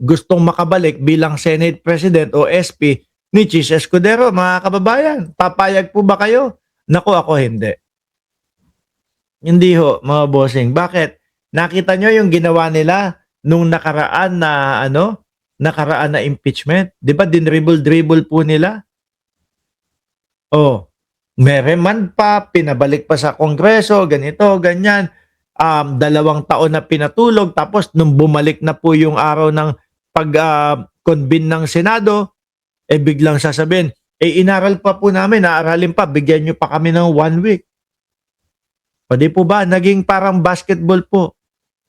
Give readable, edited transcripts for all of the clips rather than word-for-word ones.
gustong makabalik bilang Senate President o SP ni Chis Escudero, mga kababayan. Papayag po ba kayo? Naku, ako hindi. Hindi ho, mga bossing. Bakit? Nakita nyo yung ginawa nila nung nakaraan na impeachment? Di ba dinribble-dribble po nila? Oh, mereman pa, pinabalik pa sa Kongreso, ganito, ganyan. 2 taon na pinatulog, tapos nung bumalik na po yung araw ng pag-convene ng Senado, biglang sasabihin, inaral pa po namin, naaralin pa, bigyan nyo pa kami ng 1 week. Pwede po ba? Naging parang basketball po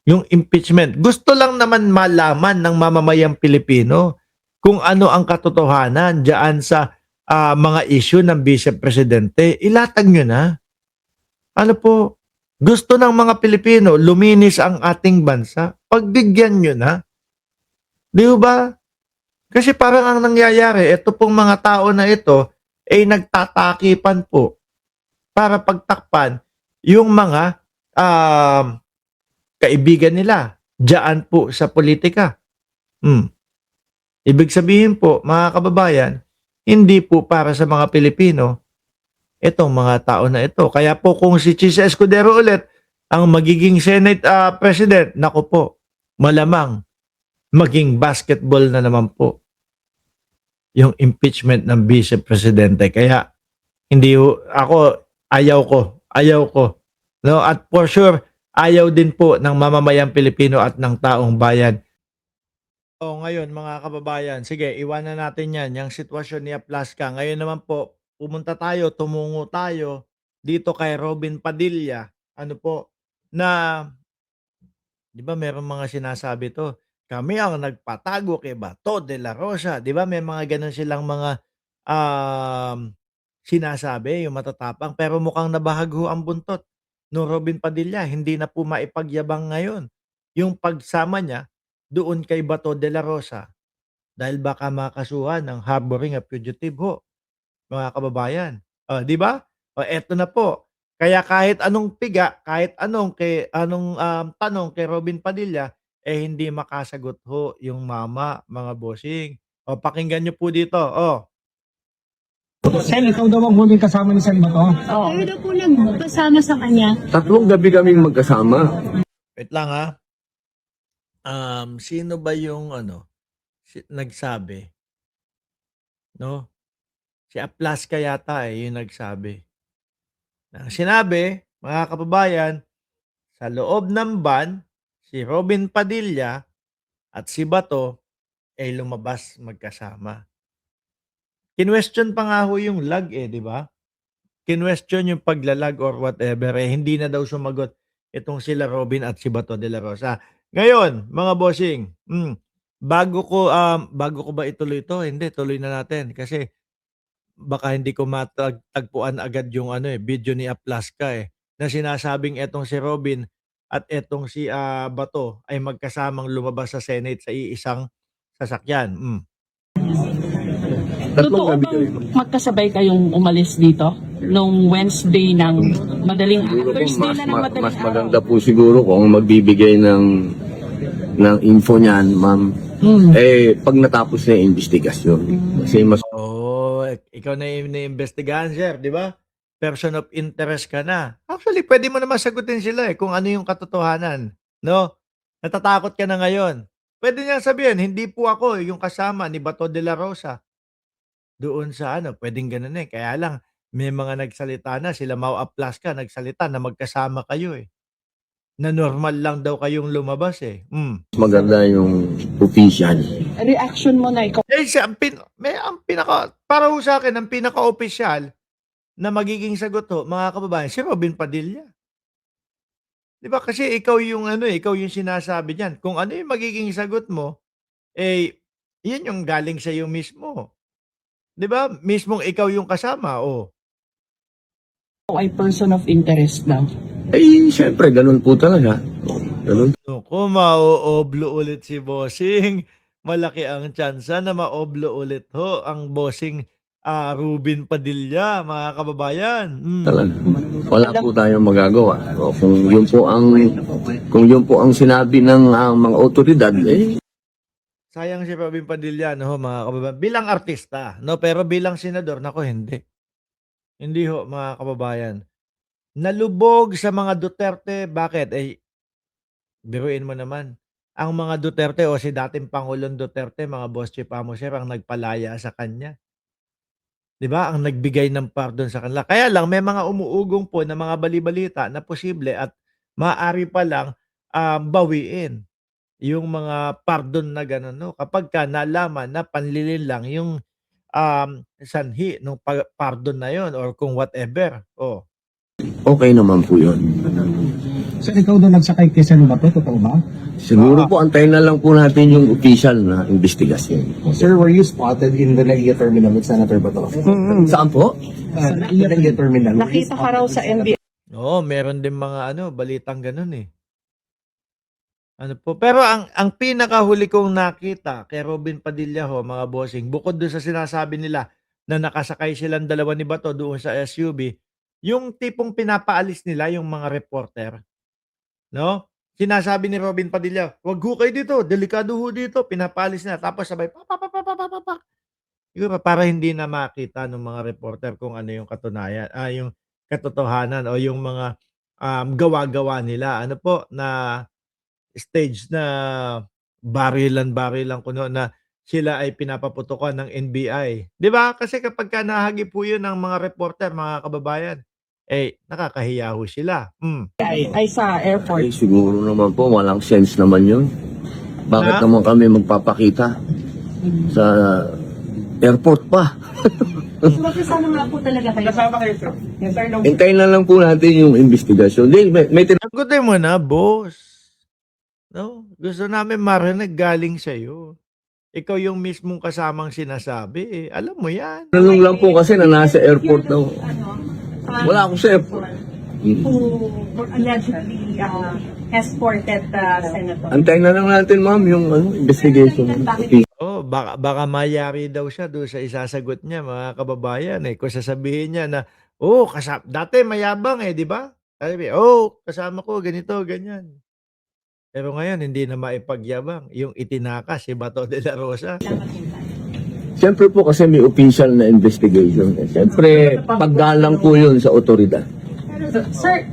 yung impeachment. Gusto lang naman malaman ng mamamayang Pilipino kung ano ang katotohanan diyan sa mga issue ng Vice Presidente. Ilatag nyo na. Ano po? Gusto ng mga Pilipino, luminis ang ating bansa. Pagbigyan nyo na. Di ba? Kasi parang ang nangyayari, ito pong mga tao na ito, nagtatakipan po para pagtakpan yung mga kaibigan nila diyan po sa politika. Ibig sabihin po, mga kababayan, hindi po para sa mga Pilipino itong mga tao na ito. Kaya po kung si Chis Escudero ulit ang magiging Senate President, naku po, malamang maging basketball na naman po yung impeachment ng Vice Presidente. Kaya hindi ako, ayaw ko. No? At for sure, ayaw din po ng mamamayang Pilipino at ng taong bayan. O ngayon mga kababayan, sige, iwanan natin yan, yung sitwasyon ni Aplaska. Ngayon naman po, tumungo tayo dito kay Robin Padilla. Ano po, na, di ba meron mga sinasabi to, kami ang nagpatago kay Bato de la Rosa. Di ba may mga ganun silang mga sinasabi, yung matatapang. Pero mukhang nabahag ang buntot no Robin Padilla. Hindi na po maipagyabang ngayon yung pagsama niya doon kay Bato de la Rosa dahil baka makasuhan ng harboring a fugitive ho, mga kababayan. Di ba? Eto na po. Kaya kahit anong piga, kahit anong tanong kay Robin Padilla, hindi makasagot ho yung mama, mga bossing. Pakinggan nyo po dito. Sen, ikaw daw ang huling kasama ni Sen Bato? Oo. Kayo daw po nagpasama sa kanya. 3 gabi kaming magkasama. Wait lang ha. Sino ba yung nagsabi? No? Si Aplaska yata yung nagsabi. Sinabi, mga kababayan, sa loob ng van, si Robin Padilla at si Bato ay lumabas magkasama. Kinwestiyon pa nga ho yung lag di ba? Kinwestiyon yung paglalag or whatever, hindi na daw sumagot itong sila Robin at si Bato de la Rosa. Ngayon, mga bossing, bago ko ba ituloy ito? Hindi, tuloy na natin kasi baka hindi ko matagpuan agad yung video ni Aplaska na sinasabing etong si Robin at etong si Bato ay magkasamang lumabas sa Senate sa iisang sasakyan. 3 Totoo gabi bang kami. magkasabay kayong umalis dito? Nung Wednesday ng madaling Siguro po, Thursday na ng mas madaling maganda po siguro kung magbibigay ng info niyan, ma'am. Pag natapos na yung investigasyon. Kasi mas Ikaw na yung iniimbestigahan, sir, di ba? Person of interest ka na. Actually, pwede mo naman sagutin sila kung ano yung katotohanan. No? Natatakot ka na ngayon. Pwede niya sabihin, hindi po ako yung kasama ni Bato de la Rosa. Doon sa pwedeng ganun Kaya lang, may mga nagsalita na, sila Mau Aplaska, nagsalita na magkasama kayo Na normal lang daw kayong lumabas maganda yung official. reaction mo na ikaw. Ang pinaka, para ho sa akin, ang pinaka-official na magiging sagot ho, mga kababayan, si Robin Padilla. Di ba? Kasi ikaw yung ikaw yung sinasabi diyan. Kung ano yung magiging sagot mo, yun yung galing sa iyo mismo. Di ba? Mismong ikaw yung kasama, Ay person of interest daw. Siyempre, ganun po talaga. Ganun. Kung ma-oblo ulit si Bossing, malaki ang tsansa na ma-oblo ulit ho ang Bossing Robin Padilla, mga kababayan. Talaga. Wala po tayong magagawa. O kung yun po ang sinabi ng mga otoridad, sayang si Robin Padilla, no, mga kababayan. Bilang artista, no, pero bilang senador, nako, hindi. Hindi ho, mga kababayan. Nalubog sa mga Duterte, bakit? Eh, biruin mo naman. Ang mga Duterte o si dating Pangulong Duterte, mga boss chief amo sir, ang nagpalaya sa kanya. 'Di ba? Ang nagbigay ng pardon sa kanila. Kaya lang may mga umuugong po na mga bali-balita na posible at maaari pa lang, bawiin yung mga pardon na gano'n 'no, kapagka nalaman na panlilin lang yung, sanhi nung pardon na yun or kung whatever, oh. Okay naman po yun. So ikaw doon nagsakay kay Sen Bato, totoo ba? Siguro po, antayin na lang po natin yung official na investigasyon. Sir, were you spotted in the NAIA terminal with Senator Bato? Saan po? The NAIA terminal. Were you Nakita ka raw sa spotted MB Oo, meron din mga ano, balitang gano'n, eh. Ano po, pero ang pinakahuli kong nakita kay Robin Padilla ho, mga bossing, bukod dun sa sinasabi nila na nakasakay silang dalawa ni Bato doon sa SUV, yung tipong pinapaalis nila yung mga reporter, no? Sinasabi ni Robin Padilla, "Wag ho kayo dito, delikado ho dito." Pinapaalis nila tapos sabay pa pa pa pa pa pa pa pa. Siguro para hindi na makita ng mga reporter kung ano yung katunayan, yung katotohanan o yung mga gawa-gawa nila. Ano po, na stage na barilan-barilan kuno na sila ay pinapaputukan ng NBI. 'Di ba? Kasi kapagka nahagip po 'yun ng mga reporter, mga kababayan, eh, nakakahiya ho sila. ay sa airport. Eh, siguro naman po, walang sense naman yun. Bakit Na? naman kami magpapakita sa airport pa? Kasama nga po talaga kayo. Kasama kayo, sir. Yes, sir. Hintayin na lang po natin yung investigasyon. Di, may Sagutin mo na, boss. No? Gusto namin marinig galing sa'yo. Ikaw yung mismong kasamang sinasabi, eh. Alam mo 'yan. tinanong lang po kasi na nasa airport daw. Wala ako sa airport. who allegedly escorted the senator. Antayin na lang natin, ma'am, yung investigation. Oh, baka mayari daw siya doon sa isasagot niya, mga kababayan, eh. Kung sasabihin niya na, "Oh, dati mayabang, eh, 'di ba?" Sabi, "Oh, kasama ko ganito, ganyan." Pero ngayon hindi na maipagyabang, yung itinakas si Bato de la Rosa. Siyempre po kasi may official na investigation. Siyempre, paggalang po yun sa otoridad. Sir,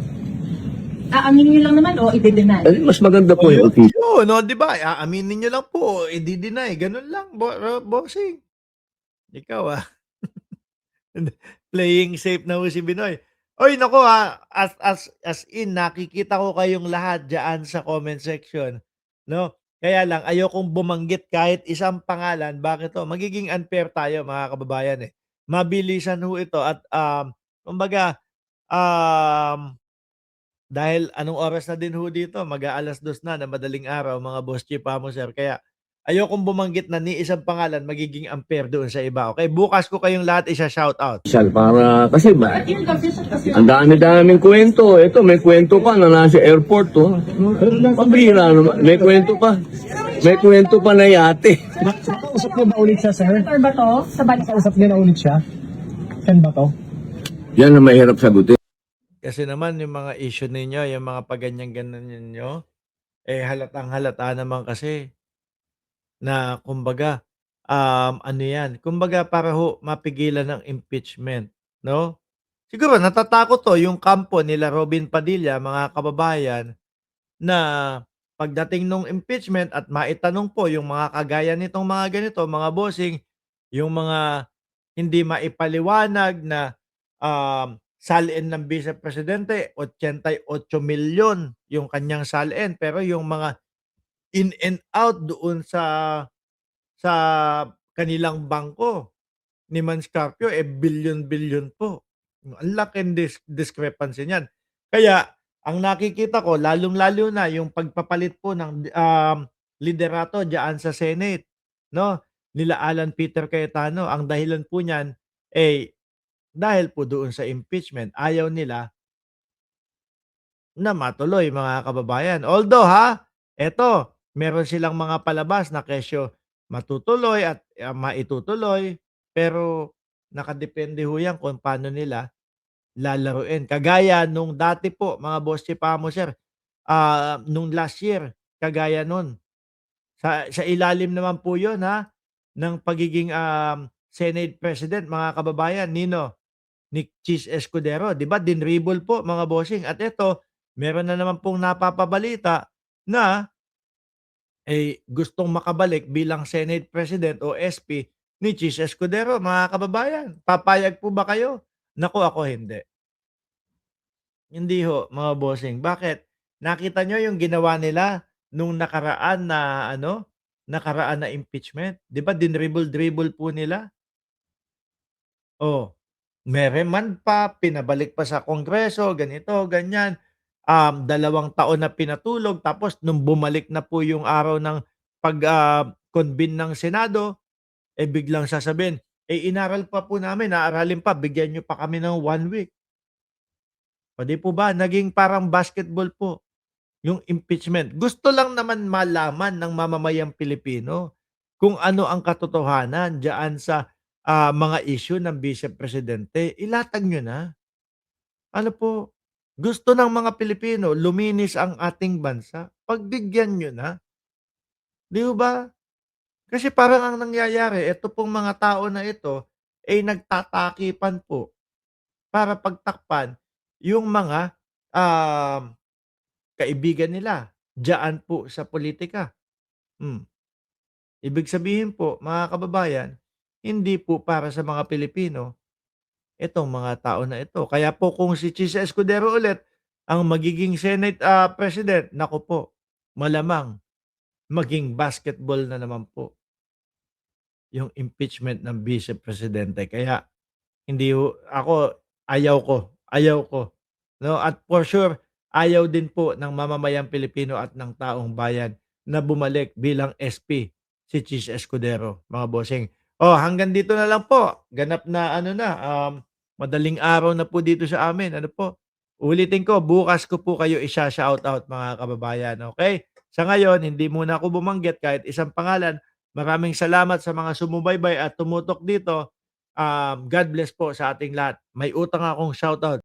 aaminin niyo lang naman o i-deny? Eh, mas maganda po yung official. Oo, no, 'di ba? Aaminin niyo lang po, i-de-deny, ganun lang, bossing. Ikaw, playing safe na ho si Binoy. Oy, naku, as in nakikita ko kayong lahat diyan sa comment section, 'no? Kaya lang ayokong bumanggit kahit isang pangalan, bakit 'to? Magiging unfair tayo, mga kababayan, eh. Mabilisan ho ito at, kumbaga, um, dahil anong oras na din ho dito, mag-a-2:00 na ng madaling araw, mga boss chief amo sir, kaya ayokong bumanggit na ni isang pangalan, magiging unfair doon sa iba, okey? Bukas ko kayong lahat isa-shoutout. Para, kasi ba, ang dami-daming kwento. Ito, may kwento pa na nasa airport, oh. Pambira naman. May kwento pa. May kwento pa na yate. Nakausap niyo ba ulit siya, sir? Senator Bato, sa balik Nakausap niyo na ulit siya? Sen Bato? Yan ang mahirap sagutin. Kasi naman yung mga issue ninyo, yung mga paganyan-ganyan ninyo, eh, halatang-halata naman kasi na kumbaga, ano yan, kumbaga para ho mapigilan ng impeachment, 'no? Siguro natatakot 'to yung kampo nila Robin Padilla, mga kababayan, na pagdating nung impeachment at maitanong po yung mga kagaya nitong mga ganito, mga bossing, yung mga hindi maipaliwanag na, salin ng Vice Presidente, 88 milyon yung kanyang salin, pero yung mga in and out doon sa kanilang bangko ni Manscarpio, eh, bilyon-bilyon po. Ang laking discrepancy niyan. Kaya ang nakikita ko lalong-lalo na yung pagpapalit po ng, liderato diyaan sa Senate, 'no, nila Alan Peter Cayetano. Ang dahilan po niyan, eh, dahil po doon sa impeachment. Ayaw nila na matuloy, mga kababayan. Although eto, meron silang mga palabas na kesyo matutuloy at, maitutuloy, pero nakadepende ho yan kung paano nila lalaruin. Kagaya nung dati po, mga boss chipamo sir, nung last year, kagaya nun, Sa ilalim naman po 'yun, ng pagiging, Senate President mga kababayan ni Chis Escudero, 'di ba dinribol po mga bossing at eto meron na naman pong napapabalita na, gustong makabalik bilang Senate President o SP ni Chis Escudero mga kababayan. Papayag po ba kayo? Naku, ako hindi. Hindi ho mga bossing. Bakit? Nakita niyo yung ginawa nila nung nakaraan na impeachment, 'di ba dinribble-dribble po nila? Oh, mereman pa, pinabalik pa sa Kongreso, ganito, ganyan. 2 taon na pinatulog tapos nung bumalik na po yung araw ng convene ng Senado, biglang sasabihin, inaral pa po namin, aaralin pa, bigyan niyo pa kami ng 1 week. O di po ba naging parang basketball po yung impeachment. Gusto lang naman malaman ng mamamayang Pilipino kung ano ang katotohanan diyaan sa, mga issue ng Vice Presidente. Ilatag niyo na. Ano po, gusto ng mga Pilipino luminis ang ating bansa, pagbigyan niyo na. 'Di ho ba? Kasi parang ang nangyayari, eto pong mga tao na ito, nagtatakipan po para pagtakpan yung mga, kaibigan nila diyaan po sa politika. Hmm. Ibig sabihin po, mga kababayan, hindi po para sa mga Pilipino itong mga tao na ito. Kaya po kung si Chis Escudero ulit ang magiging Senate, President, naku po, malamang maging basketball na naman po yung impeachment ng Vice Presidente. Kaya hindi ho ako, ayaw ko, 'no? At for sure, ayaw din po ng mamamayang Pilipino at ng taong bayan na bumalik bilang SP si Chis Escudero, mga bossing. Oh, hanggang dito na lang po. Ganap na madaling araw na po dito sa amin. Ano po, ulitin ko, bukas ko po kayo isha-shoutout mga kababayan, okay? Sa ngayon, hindi muna ako bumanggit kahit isang pangalan. Maraming salamat sa mga sumubaybay at tumutok dito. God bless po sa ating lahat. May utang akong shoutout